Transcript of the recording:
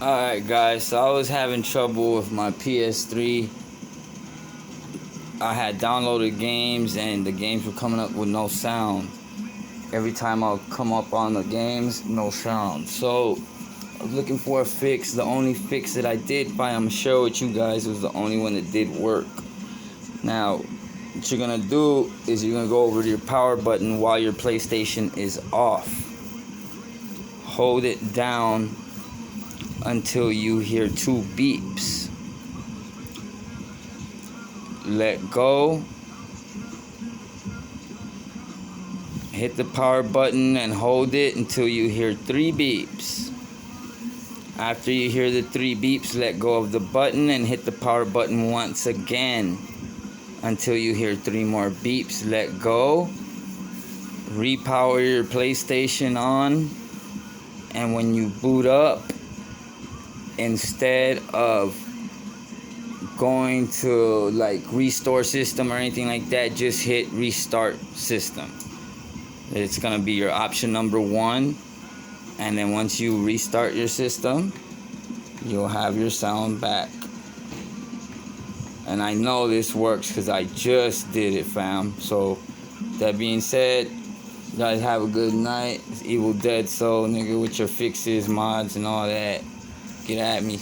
Alright guys, so I was having trouble with my PS3. I had downloaded games and the games were coming up with no sound. Every time I'll come up on the games, no sound. So I was looking for a fix. The only fix that I did find, I'm gonna share with you guys, was the only one that did work. Now, what you're gonna do is you're gonna go over to your power button while your PlayStation is off. Hold it down until you hear 2 beeps. Let go. Hit the power button and hold it until you hear 3 beeps. After you hear the 3 beeps, let go of the button and hit the power button once again until you hear 3 more beeps. Let go. Repower your PlayStation on, and when you boot up, instead of going to like restore system or anything like that, just hit restart system. It's gonna be your option number 1, and then once you restart your system, you'll have your sound back. And I know this works because I just did it, fam. So that being said, you guys have a good night. It's Evil Dead Soul, nigga, with your fixes, mods, and all that. Get at me.